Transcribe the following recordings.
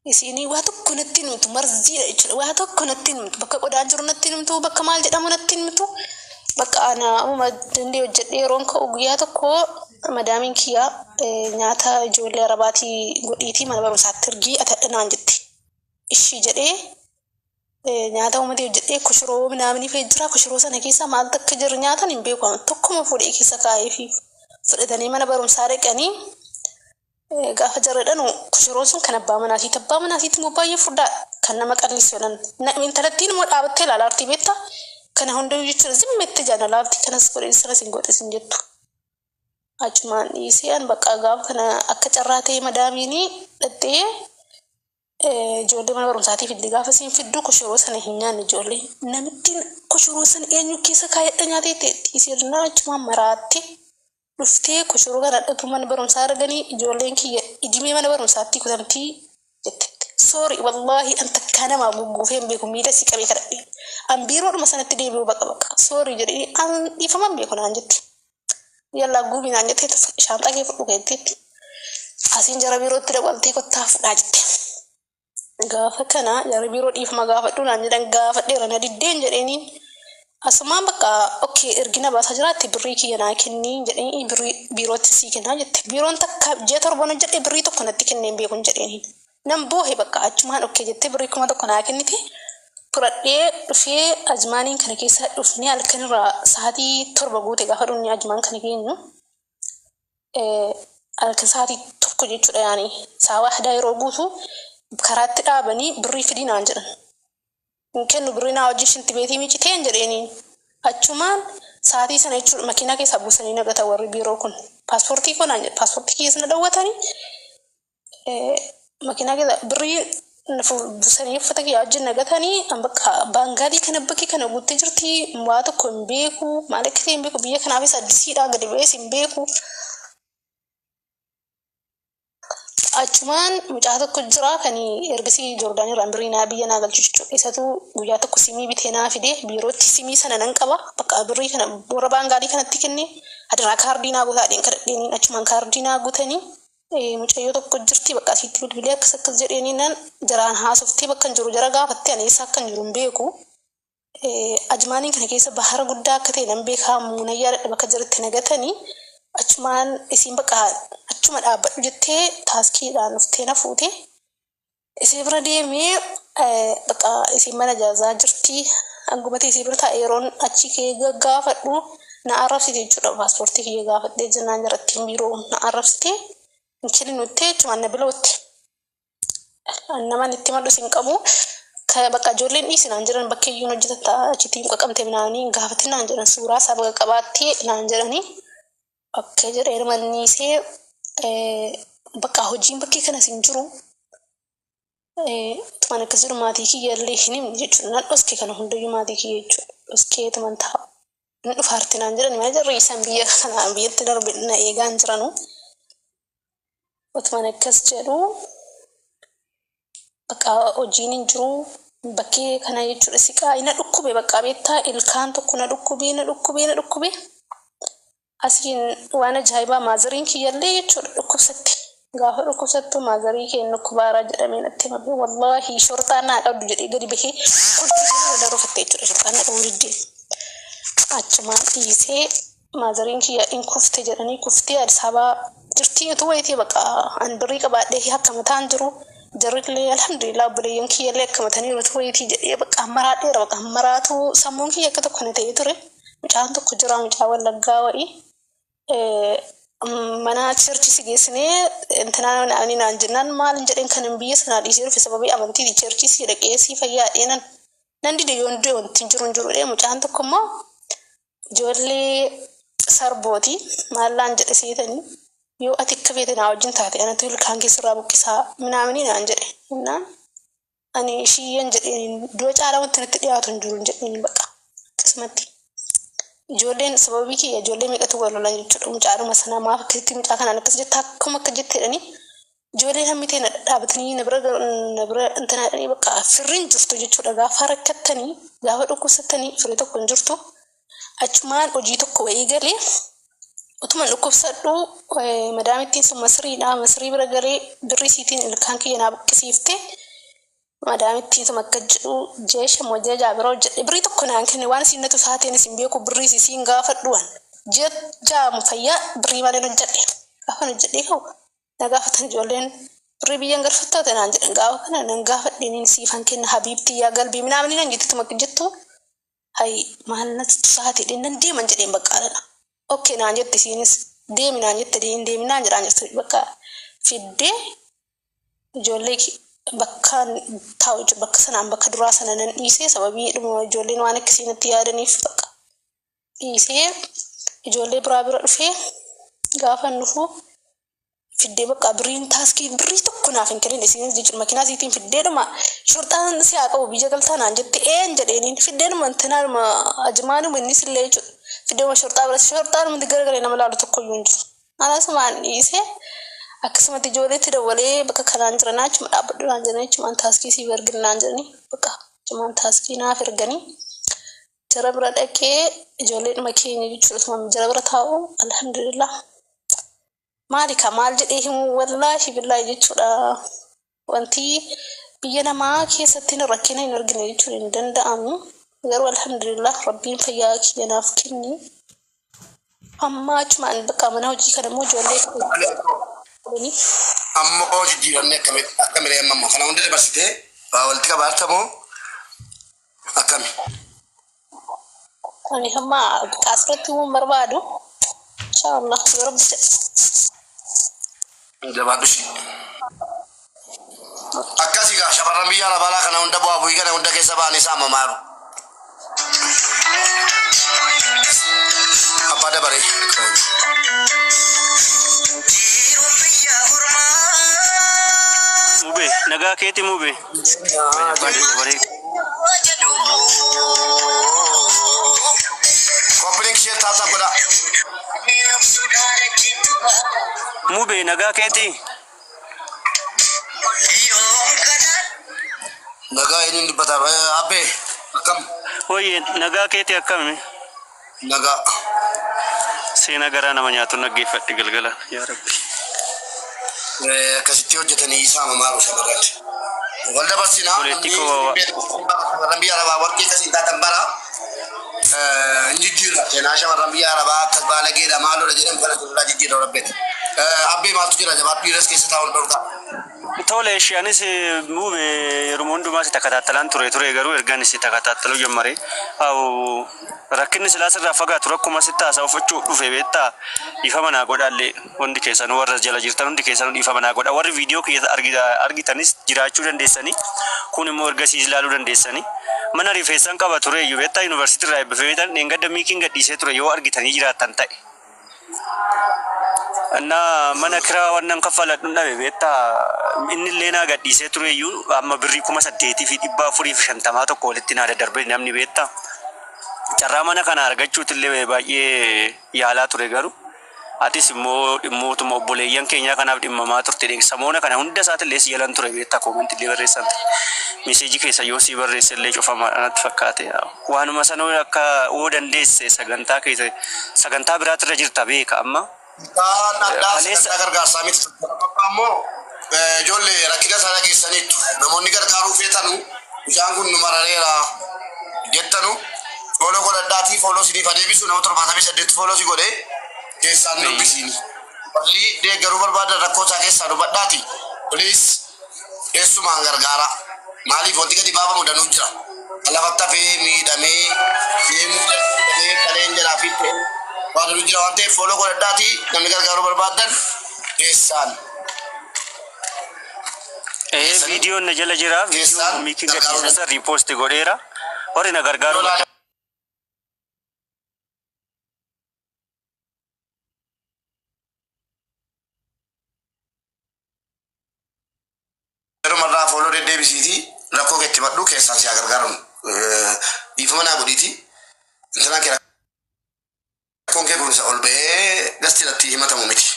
isinii waa tokko natti himtu marziidha jechuudha. Waa tokko natti himtu bakka qodaan jiru natti himtu bakka maal jedhamu natti himtu. Bakka ana dandee hojjedhee yeroon ka'u guyyaa tokko madaamiin kiyyaa nyaata ijoollee arabaatii godhiitii mana barumsaatti ergii atadhanaan jetti. Ishii jedhee nyaata uummatee hojjedhee koshoroo minaamanii fee jira. Koshoroo sana keessa maal akka jiru nyaatan hin beeku. Tokkuma fuudhee keessa kaa'ee fi fudhatanii mana barumsaa dhaqanii gaafa jarradhanu koshoroo sun kan abbaa manaatiiti. Abbaa manaatiiti immoo baay'ee furdaa kan nama qallisu jedhan. Intalattiin immoo dhaabattee ilaalaartii beektaa. Kana hundayyuu jechuudha zimmetti jaalalaatti kanas godhe sanas hin godhe sin jettu. Achumaan dhiisee bakka gaafa kana akka carraa ta'e madaamiini dhattee ijoollee mana barumsaatiif itti gaafa siin fiddu koshoroo sana hin nyaanne ijoollee. Namitti koshoroo sana eenyu keessa kaayadha nyaatee ta'e dhiisirnaa achumaan maraatte dhuftee koshoroo kana dhatu mana barumsaa arganii ijoolleen kiyya idimee mana barumsaatti kutamtii jette. Sorry wallahi anta kana ma gugguufeen beeku miidha si qabee kadhadhe. An biiroodhuma sanatti deebi'uu baqa. Sorry jedhee an dhiifaman beeku naan jettu. Yalla guubii naan jettee shaanxaa kee fudhu keetteetti. Asiin jara biirootti dabaltee kottaa fudhaa jette. Gaafa kana jara biiroo dhiifama gaafadhu naan jedhan gaafadheera na diddeen jedheeniin. Asumaan bakka okay ergina baasaa jiraatti birrii kiyya naa kennii jedhanii biirootti sii kennaa jette. Biiroon takka ji'a torban hojjedhe birrii tokko natti kenneen beekun jedheeniin. Nam boohe bakka achumaan okay jettee birrii kuma tokko naa kennite. Fudhadhee dhufee ajmaaniin kana keessa dhufnee halkanirraa sa'aatii 7 guute gaafa dhufnee ajmaan kana geenyu. Halkan sa'aatii 1 jechuudha yaani sa'a wahdaa yeroo guutu karaatti dhaabanii birrii fidii naan jedhan. Kennu birrii naa hojii shinti beetii miiciteen jedheeniin. Achumaan sa'aatii sana jechuudha makiinaa keessaa buusanii nagata warri biiroo kun. Paaspoortii koo naan jedhe paaspoortii keessa na dhawwatanii. Makiinaa keessa birrii buusanii uffata kiyyaa wajjin nagatanii bakka baangaalii kana bakki kana guuttee jirti waa tokko hin beeku maal akka ta'e hin beeku biyya kanaafis addisiidhaan gadi ba'ees hin beeku. Achumaan mucaa tokko jira kan ergasii Joordaanirraan birrii naa biyya naa galchu jechuudha. Isatu guyyaa tokko simii bitee naa fidee biirootti simii sana nan qaba bakka birrii kana warra baangaalii kanatti kennee adiraa kaardii naa guutaadheen kadhadheeniin achumaan kaardii naa guutanii. Mucayyoo tokko jirti bakka asitti bilbilee akkas jedheeniin nan jaraan haasoftee bakka hin jiru jara gaafattee ani eessa akka hin jiru hin beeku. Ajmaaniin kana keessa bahara guddaa akka ta'e nan beekaa muunayyaa bakka jirti nagatanii achumaan isiin bakka achuma dhaabbadhu jettee taaskiidhaan dhuftee na fuute. Isii bira deemee bakka isiin mana jaazaa jirti hangumatee isii bira taa'e yeroon achi kee gaggaafadhu na arrabsite jechuudha. Paaspoortii kiyya gaafadhee jennaan jarattiin biiroo na arrabsite. Nkili nuti cuman nabilootti naman itti maddu sin qabu ka bakka ijoolleen dhiisinaan jiran bakka iyyuu hojjetata achitiin qaqqamte minaanii gaafatinaan jiran suuraa isaa bakka qabaattee naan jedhanii akka jedhe hirmanniisee bakka hojiin bakkee kana sin jiru tuman akkas jedhu maatii kiyyaallee hin himne jechuudha. Naan dhoskee kana hundayyuu maatii kiyya jechuudha. Dhoskee tuman ta'a. Inni dhufaarti naan jedhani mana jarri isaan biyya kana biyyatti darbe na eegaan jiranu. Otuman akkas jedhu bakka hojiin hin jiru bakkee kana jechuudha. Siqaa ina dhukkube bakka beektaa ilkaan tokko na dhukkube. Asiin waan ajaa'ibaa maazariin kiyyaallee jechuudha dhukkubsatti. Gaafa dhukkubsattu maazarii kee dhukkubaaraa jedhamee natti himame wallaahi shorxaan naa qabdu jedhee gadi bahee kolfisee irra rufatte jechuudha. Shorxaan naa qabu diddee achumaan dhiisee maazariin kiyya in kufte jedhanii kuftee Addis Ababaa jirtii utuu wayitii bakka an birrii qabaadhee akka mataan jiru jarrillee alhamdulillah obboleeyyan kiyyallee akka matanii utuu wayitii jedhee bakka maraadheera bakka maraatu sammuun kiyya akka tokko na ta'ee ture. Mucaan tokko jira mucaa wallaggaa wa'ii mana churchi si geessinee intinaan ani naan jennaan maal jedheen kan biyya sanaa dhiisee dhufe sababii amantii churchi si dhaqee si fayyaadhee nan dide yoon wanti jiru mucaan tokko immoo ijoollee sarbooti maallaan jedhe seetanii yoo ati akka feete naa wajjin taate anatu ilkaan keessarraa buqqisaa minaamini naan jedhe innaan ani ishiyyan jedheen dura caalaa wanti natti dhiyaatu hin jiru jedheen bakka akkasumatti. Ijoolleen sababii kiyya ijoollee meeqatu wal lolan jechuudha. Mucaadhuma sana maaf akkasitti mucaa kanaan akkas jetta akkuma akka jetteedhani ijoolleen hammitee na dhaabatanii na bira intanaadhanii bakka firriin jirtu jechuudha. Gaafa rakkattanii gaafa dhukkubsattanii firii tokko hin jirtu. Achumaan hojii tokko wayii galee utuma dhukkubsadhu madaamittiin sun masriidha. Masrii bira galee birrii siitiin ilkaan kiyya naa buqqisiifte madaamittiin sun akka jedhu jeesha mojeejaa bira hojjedhe birrii tokko naan kenne waan isiin natu saateen isin beeku birrii isiin gaafadhuwan jaamu fayyaa birrii malee hojjedhe gaafan hojjedhe ka'u na gaafatan ijoolleen birrii biyyan garfattaa naan jedhan gaafa kana nan gaafadheen siifan kenna habiibtii yaa galbii minaamni nan jettu makka jettu hay maal natu saatii nan deeman jedheen baqqaaladha. Oke naan jette isiinis deemi naan jette deemi naan jedhaan jirtu bakka fiddee ijoollee bakkaan taa'u bakka sanaan bakka duraa sana nan dhiisee sababii dhuma ijoolleen waan akkasiinatti yaadaniif bakka dhiisee ijoollee biraa bira dhufee gaafa dhufu fiddee bakka birriin taaskii birrii tokko naaf hin kennin isiinis jechuudha makiinaa siitiin fiddeedhuma shorxaan si haa qabu biyya galtaa naan jette jedheeniin fiddeedhuma intinaadhuma ajmaanuma innis illee jechuudha. Video shortaa mudi gara nama laalu tokko iyyuu hin jiru. Anasumaan dhiisee akkasumatti ijoolleetti dabalee bakka kanaan jiran achuma dhaabbadhu naan jedhanii achumaan taaskii siif ergina naan jedhanii bakka achumaan taaskii naaf erganii jara bira dhaqee ijoolleedhuma keenya jechuudha jara bira taa'u alhamdulillah. Maal jedhee himu wallaahi billaahi jechuudha wanti biyya namaa keessatti rakkina hin argine jechuudha hin danda'amu. Garuu alhamdulillah rabbiin fayyaa kiyya naaf kenni. Amma achumaan bakka mana hojii kana immoo ijoollee ammoo jijjiiramni akkamii ammoo kana hundi dabarsitee walitti qabaarta moo akkami? Ani hamma asirratti immoo barbaadu inshallah rabbi jabaadhu shi akkasii gaa shamarran biyya alaa kana hunda bu'aa bu'ii kana hunda keessa ba'anii isaa mamaaru. Apa ada bari? Mube, naga keti mube. Kopling share tata kuda. Mube, naga keti. Naga ini di bata abe akam. Oye, naga keti akam. Naga. Sena gara namanya tu nagifat galgala ya Rabbi. Kasih hojjetanii isaa mamaaru shamarran. Walda barsina. Politiko shamarran biyya arabaa warqee kasii taatan bara. Injijjiirra. Seenaa shamarran biyya arabaa akkas baalageedha maaloodha jedhamu kana tullaa jijjiirra rabbeeta. Abbee maaltu jira jabaatu dhiiras keessa taa'uun dhorkaa. Tole isheenis mube rumundumaa si takataatalan ture garuu ergaan si takataatalu jammare au rakkinni silaa sirraa fagaatu rakkuma sitti haasa'uufachuu dhufe beektaa ifa manaa godhaallee hundi keessan warra jala jirtan hundi keessan ifa manaa godha warri viidiyoo keessa argitanis jiraachuu dandeessanii kun immoo ergasiis ilaaluu dandeessanii mana rifeessan qaba ture iyyuu beektaa yuunivarsiitii irraa eebbifameetan dheengadda miikiin gadhiisee ture yoo argitanii jiraattan ta'e. Nah mana kira wannan kafala dunna beeta inni leena gadhiisee ture iyyuu amma birrii 8,450 tokko walitti naada darbe namni beeta carraa mana kana argachuutti illee baay'ee yaalaa ture garuu atis immoo dhimmootuma obboleeyyan keenya kanaaf dhimmamaa turte samoona kana hunda isaati illee si yalan ture beeta koomentii illee barreessan meseejii keessa yoo si barreesse illee cufamaa natti fakkaate waanuma sanoo akka oo dandeesse sagantaa biraatti irra jirta beeka amma. Kan ada gargaarsaa miti ammoo ijoollee rakkina sana keessaniitu namoonni gargaaruu feetanu bishaan kun nu marareera jettanu fooloo godhadhaatii fooloo siniif adeebisu nama 78 fooloo si godhee keessaan dubbisiini. Walli deeggaruu barbaadan rakkoo isaa keessaa dubbadhaati. Kunis eessumaan gargaara. Maaliif wanti gadi baafamu danuu jira. Lafatti hafee miidhamee deemuu danda'ee kaleen jalaa fi waan nu jira waan ta'eef fooloo godhadhaatii namni gargaaruu barbaadan keessaan. Video na jala jira video miki gadhiisa repost godheera hori na gargaaru marraa fooloo deddeebisiiti rakkoo keetti maddu keessaan si gargaaru dhiifama naa godhiiti intalaan kee rakkoon kee kunuunsa ol ba'ee gasti irratti himatamu miti.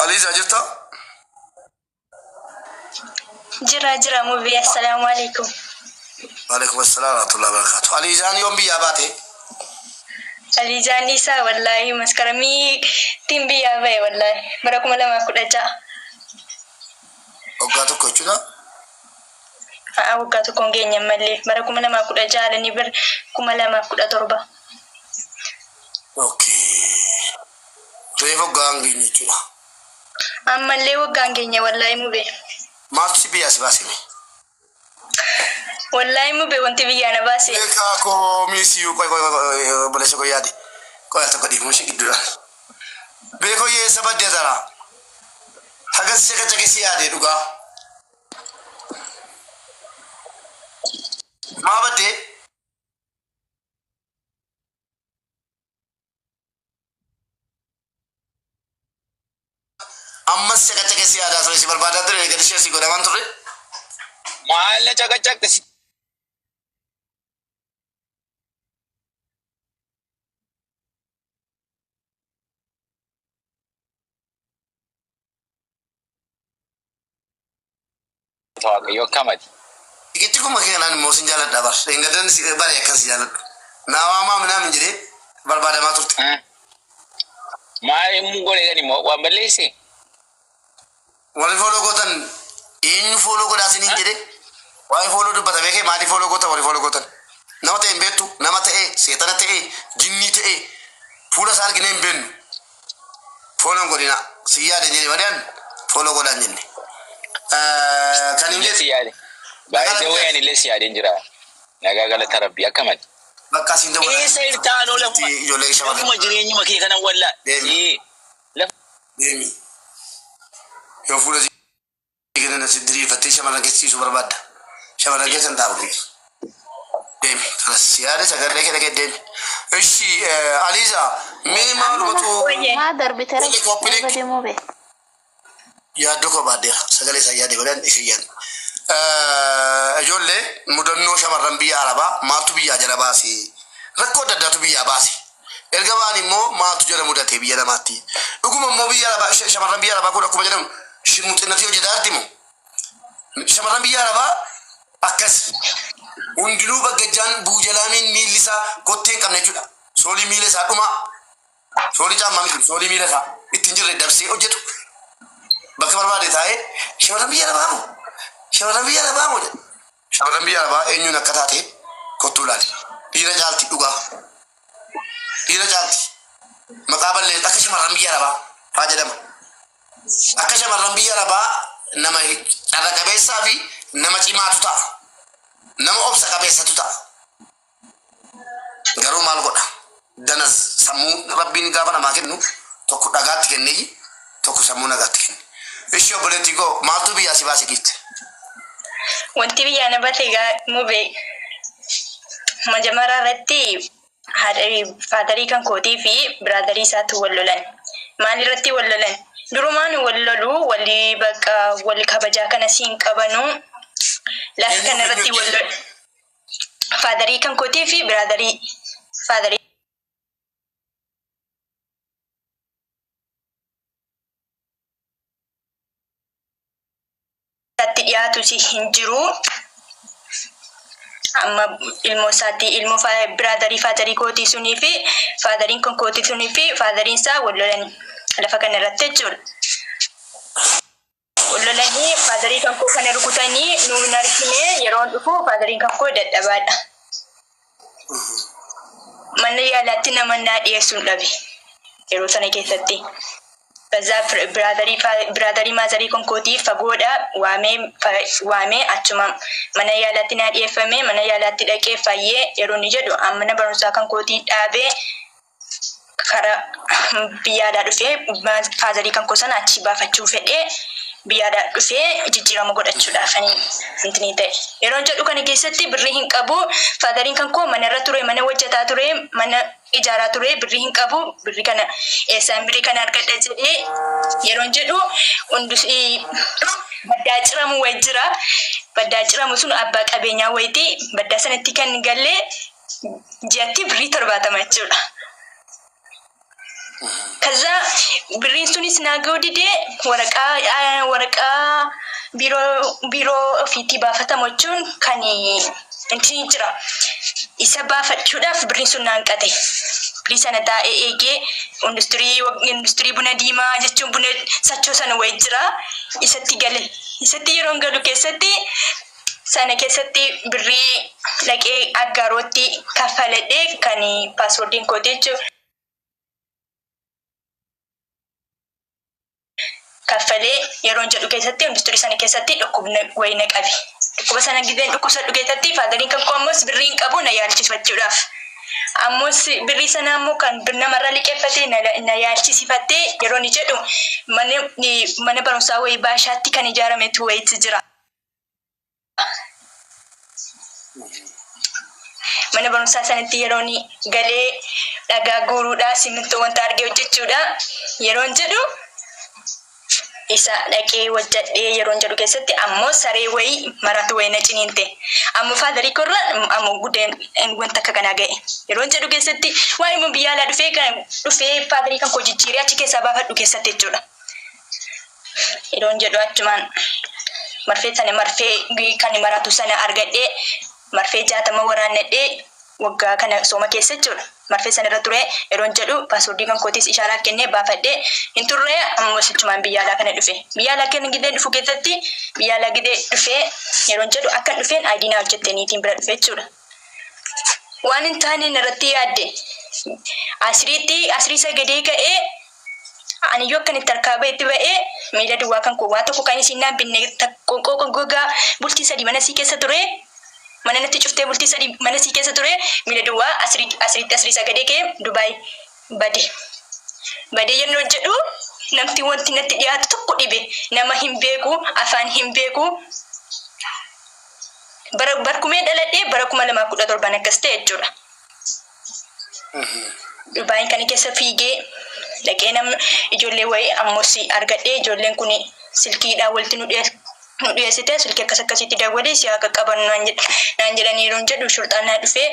Aliza jirta? Jira Mubi, assalamu alaikum. Waalaikum assalam warahmatullahi wabarakatuh. Alizaan yoom biyyaa baate? Alijaan isaa wallahi maskaramii timbiyaa bahe wallahi bara 2016. Waggaa tokko jechuudha. Waggaa tokkoon keenya malee bara 2016 ni bir 2017. Okay. Reefu waggaan keenya jechuudha. Ammallee waggaan keenya wallahi mube. Maaltu si biyyaa si baasime? Wallahi mube wanti biyyaa na baase. Beekaa koo miisiyuu qoy buleessa koo yaade. Qoy tokko dhiibuun shi gidduudha. Beekoo yeessa baddee taraa. Hagas caqacaqisi yaade dhugaa. Maa baddee? Ammas caqacaqisi yaadaa ture si barbaadaa ture gadi ishee si godhaman ture. Maal na caqacaqte si Waaqayyo kamati. Ikitti kuma keenan immoo sin jaaladha bar. Engadan si bare akkas jaaladhu. Naawaamaa minaamin jedhee barbaadamaa turte. Maal immoo godhe gani moo waan balleesse? Warri fooloo gootan eenyu fooloo godhaa siniin jedhee waa'ee fooloo dubbata beekee maatii fooloo goota warri fooloo gootan. Nama ta'e hin beektu nama ta'e seexana ta'e jinnii ta'e fuula isaa argine hin beeknu. Fooloon godhina si yaade jedhee badaan fooloo godhaan jenne. Kan hin Si yaade. Baay'ee waan illee si yaade jira. Nagaa galata Rabbi akkamati. bakka siin ta'u. Eessa irtaanoo lafa Ijoollee shamarran. Lafuma jireenyuma kee kanan wallaa. Lafa Deemi. Yoo fuula si kennan si diriirfattee shamarran keessisiisuu barbaadda. Shamarran keessan taa'u. Deemi. Kanas yaade sagalee kee dhagee deemi. Ishi Aliza mee maalumatu maa darbite Kophee kophee. raba deemuu bee. yaaddoo koo baaddeera sagalee isaa yaade godhan ishee yaadu. Ijoollee mudannoo shamarran biyya Arabaa maaltu biyyaa jala baase rakkoo adda addaatu biyyaa baase erga ba'an immoo maaltu jala mudate biyya namaatti dhuguma immoo biyya Arabaa shamarran biyya Arabaa kun akkuma jedhamu shirmuuxinnati hojjetaatti immoo shamarran biyya Arabaa akkas hundinuu baggajjaan buujalaamiin miilli isaa kottee hin qabne jechuudha soolii miila isaa dhuma soolii caammaa miti soolii miila isaa ittiin jirre dabsee hojjetu bakka barbaade taa'ee shamarran biyya Arabaa moo shamarran biyya Arabaa moo jedhe shamarran biyya Arabaa eenyuun akka taate kottuu ilaali dhiira caalti dhugaa dhiira caalti maqaa ballee akka shamarran biyya Arabaa faa jedhama akka shamarran biyya Arabaa nama carra qabeessaa fi nama cimaatu ta'a nama obsa qabeessatu ta'a garuu maal godha danas sammuu rabbiin gaafa namaa kennu tokko dhagaatti kennee tokko sammuu nagaatti kenne ishee obboleettii koo maaltu biyyaa si baase gitte Wanti biyyaa na baate mube majamara irratti faadarii kan kootii fi biraadarii isaatu wal lolan. Maal irratti wal lolan? Durumaan wal loluu walii bakka wal kabajaa kana siin qabanu lafa kana irratti wal lolan. Faadarii kan kootii fi biraadarii faadarii irratti dhiyaatu si hin jiru. Amma ilmoo isaatti ilmoo biraadarii faadarii kootii sunii fi faadariin kan kootii sunii fi faadariin isaa wal lolanii lafa kana irratti jechuudha. Wal lolanii faadarii kan koo kana rukutanii nuun argine yeroo dhufu faadariin kan koo dadhabaadha. Mana yaalaatti nama naa dhiyeessuun dhabe yeroo sana keessatti. Baza biraadarii maazarii kan kootii fagoodha waamee achuma mana yaalaatti naa dhiyeeffame mana yaalaatti dhaqee fayyee yeroo ni jedhu mana barumsaa kan kootii dhaabee karaa biyyaadhaa dhufee faazarii kan koo sana achi baafachuu fedhee biyyaadhaa dhufee jijjiirama godhachuudhaafanii intini ta'e. Yeroo jedhu kana keessatti birrii hin qabu faadariin kan koo mana irra ture mana hojjetaa ture mana ijaaraa ture birrii hin qabu birrii kana eessaan birrii kana argadha jedhee yeroo jedhu hundus baddaa ciramu wayi jira baddaa ciramu sun abbaa qabeenyaa wayitii baddaa sanatti kan gallee ji'atti birrii 70 jechuudha. Kaza birriin sunis naagoo didee waraqaa biiroo ofiitti baafatamu jechuun kan inti jira isa baafachuudhaaf birriin sun naanqate Birii sana taa'ee eegee industirii buna diimaa jechuun buna sachoo sana wayii jira. Isatti gale. Isatti yeroo galu keessatti sana keessatti birrii dhaqee aggaarootti kaffaladhee kan paaswoordiin kootee jechuudha. Kaffalee yeroo jedhu keessatti industirii sana keessatti dhukkubna wayii na qabe. Dhukkuba sana gideen dhukkubsadhu keessatti faadariin kan koo ammoos birrii hin qabu na yaalchisifachuudhaaf. Ammoos birrii sana ammoo kan namarra liqeeffatee na yaalchisifattee yeroo ni jedhu mana barumsaa wayii baashaatti kan ijaarametu wayiitu jira. Mana barumsaa sanatti yeroo ni galee dhagaa guuruudhaa simintoo wanta argee hojjechuudha. Yeroo jedhu isa dhaqee hojjedhee yeroo jedhu keessatti ammoo saree wayii maratu wayii na ciniinte. Ammoo faadarii korra ammoo guddeen wanta akka kanaa ga'e. Yeroo jedhu keessatti waan immoo biyya alaa dhufee faadarii kan koo jijjiiree achi keessaa baafadhu keessatti jechuudha. Yeroo jedhu achumaan marfee kan maratu sana argadhee marfee 60 waraannadhee waggaa kana sooma keessa jechuudha. Marfee sana irra ture yeroo jedhu paaswoordii kan kootis ishaaraa kennee baafadhee hin turre ammoo sichumaan biyya alaa kana dhufe. Biyya alaa kana gidee dhufu keessatti biyya alaa gidee dhufee yeroo jedhu akka dhufeen aayidinaa hojjettee niitiin bira dhufe jechuudha. Waan hin taane irratti yaadde asrii sagadee ka'ee ani yoo akkanitti harkaa baheetti ba'ee miila duwwaa kan koo waa tokko kan isin naan binne qoqqoo gogaa bultii 3 mana sii keessa ture. Mana natti cuftee bultii 3 mana sii keessa ture miila duwwaa asrii sagadee kee Dubaay bade yennoo jedhu namti wanti natti dhiyaatu tokko dhibe nama hin beeku afaan hin beeku barkumee dhaladhee bara 2017 akkas ta'e jechuudha. Dubaay kan keessa fiigee dhaqee ijoollee wayii ammoos argadhee ijoolleen kun silkiidhaan walitti nu dhiyeessite silkii akkasitti daawwalee si akka qaban naan jedhanii yeroo jedhu shurxaanaa dhufee